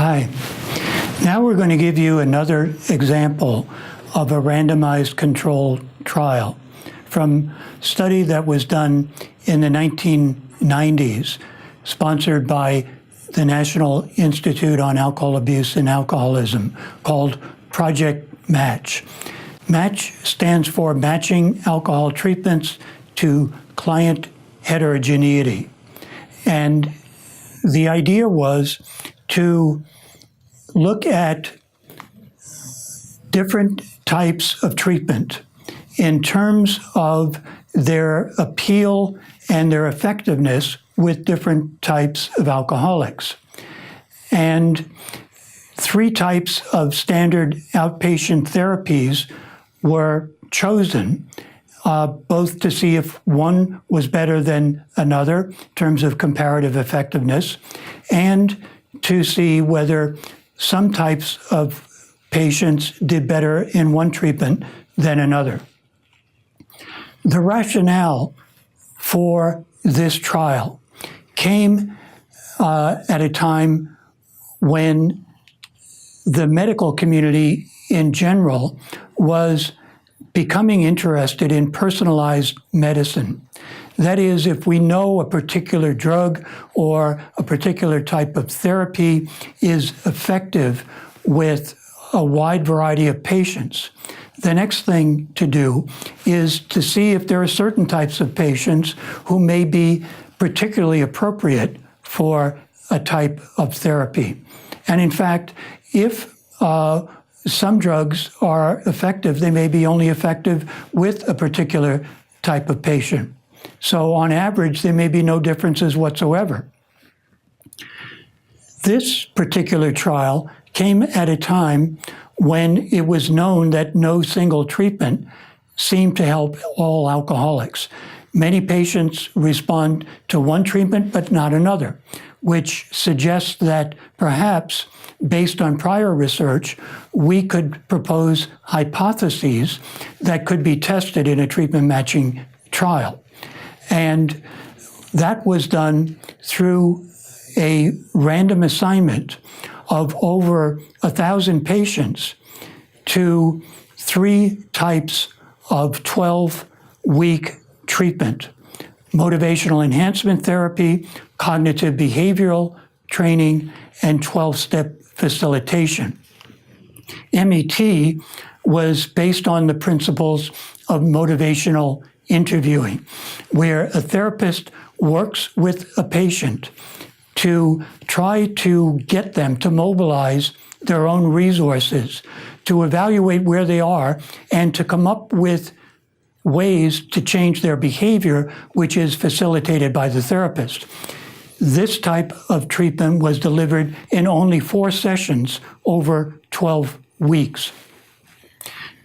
Hi. Now we're going to give you another example of a randomized controlled trial from a study that was done in the 1990s, sponsored by the National Institute on Alcohol Abuse and Alcoholism, called Project MATCH. MATCH stands for Matching Alcohol Treatments to Client Heterogeneity. And the idea was to look at different types of treatment in terms of their appeal and their effectiveness with different types of alcoholics. And 3 types of standard outpatient therapies were chosen, both to see if one was better than another in terms of comparative effectiveness, and to see whether some types of patients did better in one treatment than another. The rationale for this trial came at a time when the medical community in general was becoming interested in personalized medicine. That is, if we know a particular drug or a particular type of therapy is effective with a wide variety of patients, the next thing to do is to see if there are certain types of patients who may be particularly appropriate for a type of therapy. And in fact, if some drugs are effective, they may be only effective with a particular type of patient. So on average, there may be no differences whatsoever. This particular trial came at a time when it was known that no single treatment seemed to help all alcoholics. Many patients respond to one treatment but not another, which suggests that perhaps, based on prior research, we could propose hypotheses that could be tested in a treatment matching trial. And that was done through a random assignment of over 1,000 patients to 3 types of 12-week treatment: motivational enhancement therapy, cognitive behavioral training, and 12-step facilitation. MET was based on the principles of motivational interviewing, where a therapist works with a patient to try to get them to mobilize their own resources, to evaluate where they are, and to come up with ways to change their behavior, which is facilitated by the therapist. This type of treatment was delivered in only 4 sessions over 12 weeks.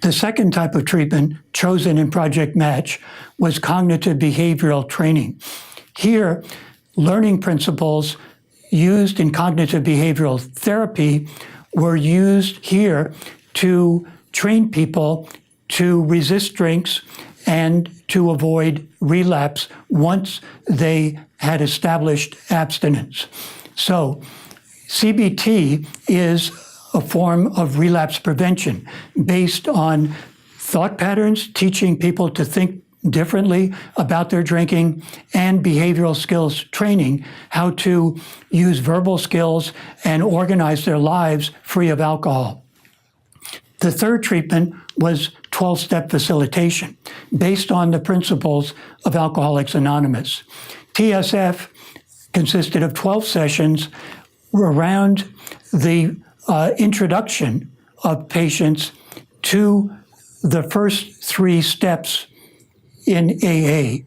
The second type of treatment chosen in Project MATCH was cognitive behavioral training. Here, learning principles used in cognitive behavioral therapy were used here to train people to resist drinks and to avoid relapse once they had established abstinence. So CBT is a form of relapse prevention based on thought patterns, teaching people to think differently about their drinking, and behavioral skills training, how to use verbal skills and organize their lives free of alcohol. The third treatment was 12-step facilitation, based on the principles of Alcoholics Anonymous. TSF consisted of 12 sessions around the introduction of patients to the first 3 steps in AA.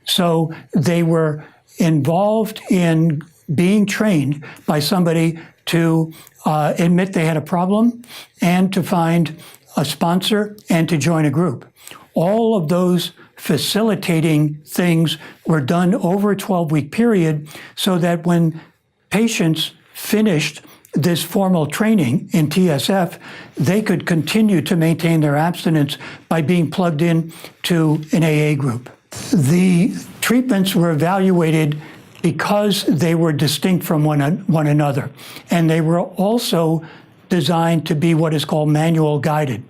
So they were involved in being trained by somebody to admit they had a problem and to find a sponsor and to join a group. All of those facilitating things were done over a 12-week period so that when patients finished this formal training in TSF, they could continue to maintain their abstinence by being plugged in to an AA group. The treatments were evaluated because they were distinct from one another. And they were also designed to be what is called manual guided.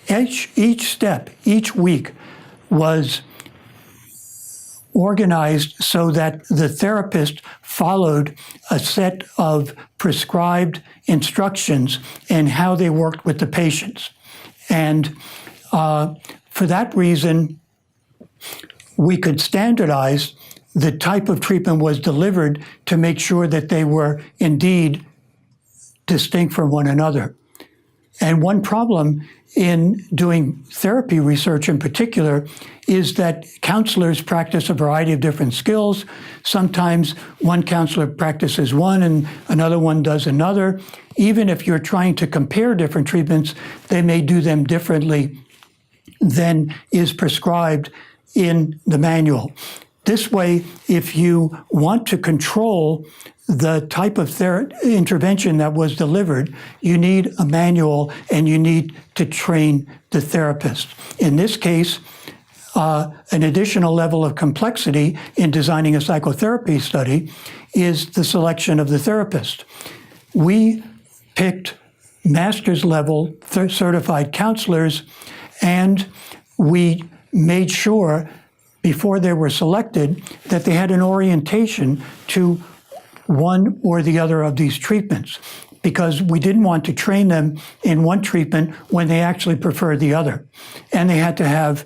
Each step, each week was organized so that the therapist followed a set of prescribed instructions in how they worked with the patients. And for that reason, we could standardize the type of treatment was delivered to make sure that they were indeed distinct from one another. And one problem in doing therapy research in particular is that counselors practice a variety of different skills. Sometimes one counselor practices one and another one does another. Even if you're trying to compare different treatments, they may do them differently than is prescribed in the manual. This way, if you want to control the type of intervention that was delivered, you need a manual and you need to train the therapist. In this case, an additional level of complexity in designing a psychotherapy study is the selection of the therapist. We picked master's level certified counselors, and we made sure before they were selected that they had an orientation to one or the other of these treatments, because we didn't want to train them in one treatment when they actually preferred the other. And they had to have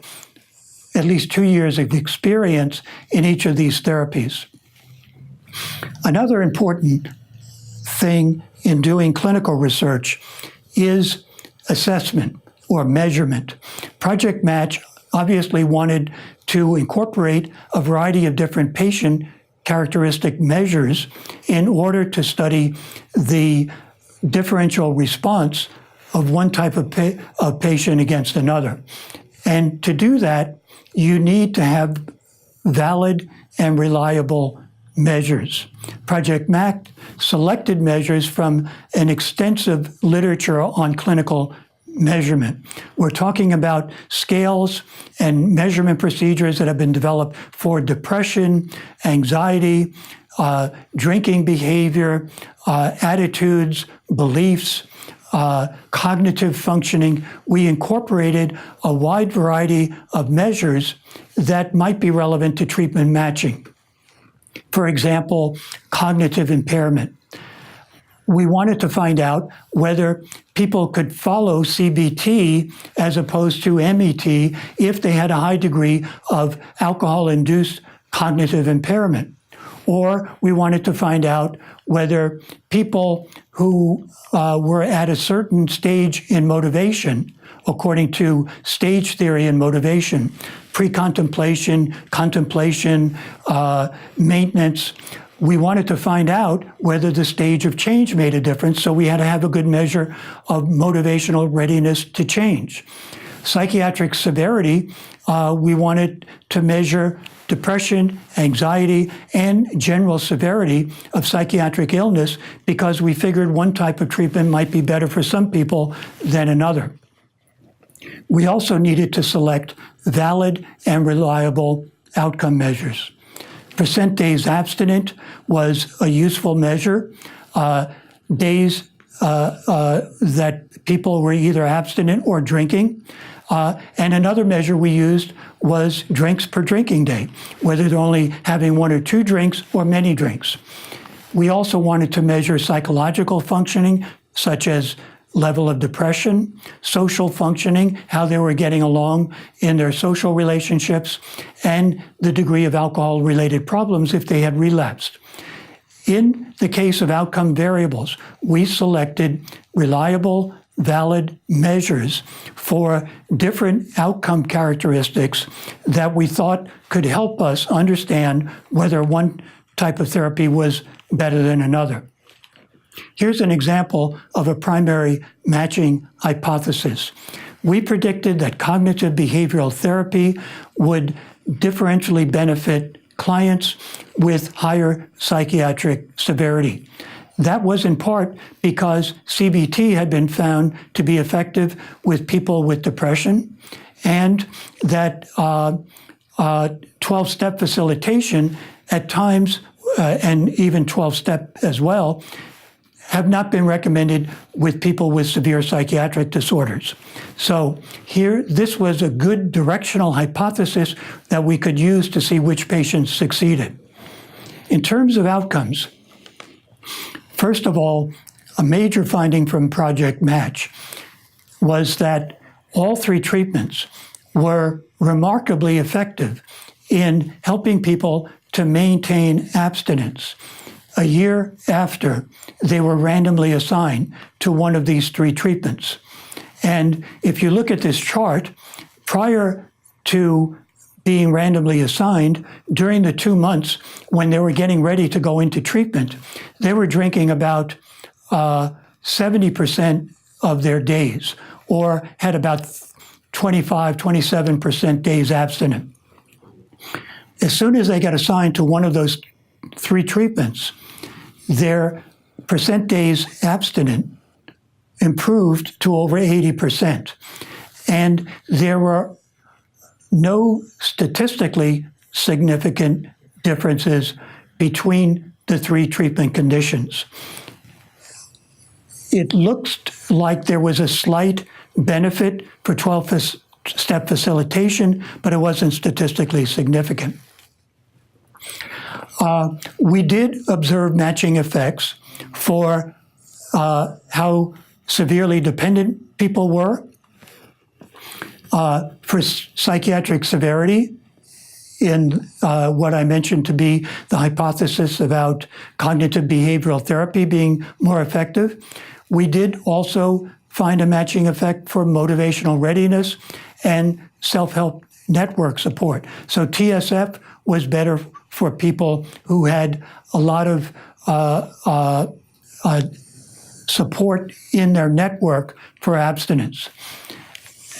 at least 2 years of experience in each of these therapies. Another important thing in doing clinical research is assessment or measurement. Project Match obviously wanted to incorporate a variety of different patient characteristic measures in order to study the differential response of one type of patient against another. And to do that, you need to have valid and reliable measures. Project Match selected measures from an extensive literature on clinical measurement. We're talking about scales and measurement procedures that have been developed for depression, anxiety, drinking behavior, attitudes, beliefs, cognitive functioning. We incorporated a wide variety of measures that might be relevant to treatment matching. For example, cognitive impairment. We wanted to find out whether people could follow CBT as opposed to MET if they had a high degree of alcohol-induced cognitive impairment. Or we wanted to find out whether people who were at a certain stage in motivation, according to stage theory and motivation, pre-contemplation, contemplation, maintenance, we wanted to find out whether the stage of change made a difference, so we had to have a good measure of motivational readiness to change. Psychiatric severity, we wanted to measure depression, anxiety, and general severity of psychiatric illness because we figured one type of treatment might be better for some people than another. We also needed to select valid and reliable outcome measures. Percent days abstinent was a useful measure. Days that people were either abstinent or drinking. And another measure we used was drinks per drinking day, whether they're only having 1 or 2 drinks or many drinks. We also wanted to measure psychological functioning, such as level of depression, social functioning, how they were getting along in their social relationships, and the degree of alcohol-related problems if they had relapsed. In the case of outcome variables, we selected reliable, valid measures for different outcome characteristics that we thought could help us understand whether one type of therapy was better than another. Here's an example of a primary matching hypothesis. We predicted that cognitive behavioral therapy would differentially benefit clients with higher psychiatric severity. That was in part because CBT had been found to be effective with people with depression, and that 12-step facilitation at times and even 12-step as well, have not been recommended with people with severe psychiatric disorders. So here, this was a good directional hypothesis that we could use to see which patients succeeded. In terms of outcomes, first of all, a major finding from Project Match was that all three treatments were remarkably effective in helping people to maintain abstinence a year after they were randomly assigned to one of these three treatments. And if you look at this chart, prior to being randomly assigned, during the 2 months when they were getting ready to go into treatment, they were drinking about 70% of their days, or had about 25, 27% days abstinent. As soon as they got assigned to one of those three treatments, their percent days abstinent improved to over 80%. And there were no statistically significant differences between the three treatment conditions. It looks like there was a slight benefit for 12-step facilitation, but it wasn't statistically significant. We did observe matching effects for how severely dependent people were, for psychiatric severity, in what I mentioned to be the hypothesis about cognitive behavioral therapy being more effective. We did also find a matching effect for motivational readiness and self-help network support. So TSF was better for people who had a lot of support in their network for abstinence.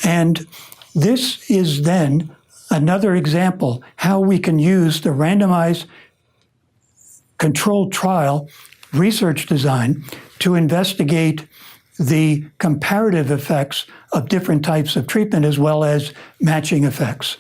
And this is then another example how we can use the randomized controlled trial research design to investigate the comparative effects of different types of treatment as well as matching effects.